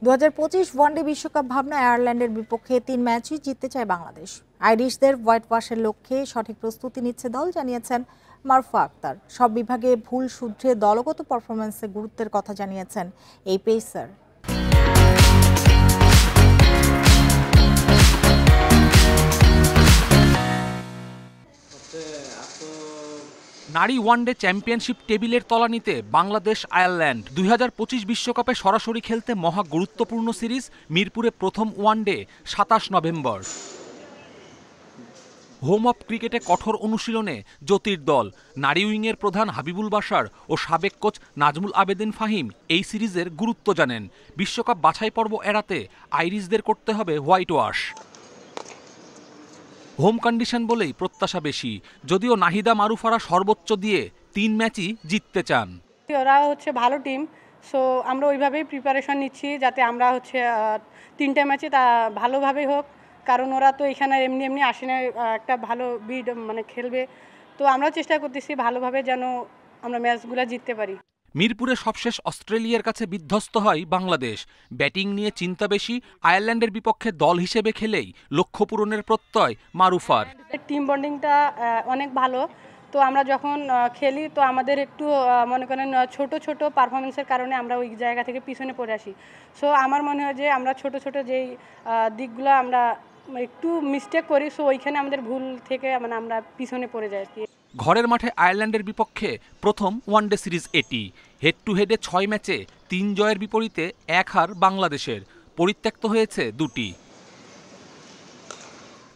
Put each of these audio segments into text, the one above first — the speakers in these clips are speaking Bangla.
2025 ওয়ানডে বিশ্বকাপ ভাবনা আয়ারল্যান্ডের বিপক্ষে 3 ম্যাচই জিততে চায় বাংলাদেশ। আইরিশদের হোয়াইট ওয়াশের লক্ষ্যে সঠিক প্রস্তুতি নিচ্ছে দল, জানিয়েছেন মারুফা আক্তার। সব বিভাগে ভুল শুধরে দলগত পারফরম্যান্সে গুরুত্বের কথা জানিয়েছেন এই পেসার। নারী ওয়ানডে চ্যাম্পিয়নশিপ টেবিলের তলানিতে বাংলাদেশ আয়ারল্যান্ড। 2025 বিশ্বকাপে সরাসরি খেলতে মহা গুরুত্বপূর্ণ সিরিজ মিরপুরে প্রথম ওয়ানডে 27 নভেম্বর। হোম অফ ক্রিকেটে কঠোর অনুশীলনে জ্যোতির দল। নারী উইংয়ের প্রধান হাবিবুল বাশার ও সাবেক কোচ নাজমুল আবেদিন ফাহিম এই সিরিজের গুরুত্ব জানেন। বিশ্বকাপ বাছাই পর্ব এড়াতে আইরিশদের করতে হবে হোয়াইট ওয়াশ। হোম কন্ডিশন বলেই প্রত্যাশা বেশি, যদিও নাহিদা মারুফারা সর্বোচ্চ দিয়ে 3 ম্যাচই জিততে চান। ওরা ভালো টিম, সো আমরা ওইভাবেই প্রিপারেশন নিচ্ছি যাতে আমরা 3টে ম্যাচে তা ভালোভাবেই হোক, কারণ ওরা তো এখানে এমনি আসে না, একটা ভালো বিড খেলবে। তো আমরা চেষ্টা করতেছি ভালোভাবে যেন আমরা ম্যাচগুলো জিততে পারি। মিরপুরে সবশেষ অস্ট্রেলিয়ার কাছে বিধ্বস্ত হয় বাংলাদেশ। ব্যাটিং নিয়ে চিন্তা বেশি, আয়ারল্যান্ডের বিপক্ষে দল হিসেবে খেলেই লক্ষ্য পূরণের প্রত্যয় মারুফার। টিম বন্ডিংটা অনেক ভালো। তো আমরা যখন খেলি তো আমাদের একটু মনে করেন ছোট পারফরমেন্সের কারণে আমরা ওই জায়গা থেকে পিছনে পড়ে আসি। সো আমার মনে হয় যে আমরা ছোট যেই দিকগুলো আমরা একটু মিস্টেক করি, সো ওইখানে আমাদের ভুল থেকে আমরা পিছনে পড়ে যাই। ঘরের মাঠে আয়ারল্যান্ডের বিপক্ষে প্রথম ওয়ানডে সিরিজ এটি। হেড টু হেডে 6 ম্যাচে 3 জয়ের বিপরীতে 1 হার বাংলাদেশের। পরিত্যক্ত হয়েছে 2টি।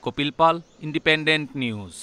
কপিল পাল, ইন্ডিপেন্ডেন্ট নিউজ।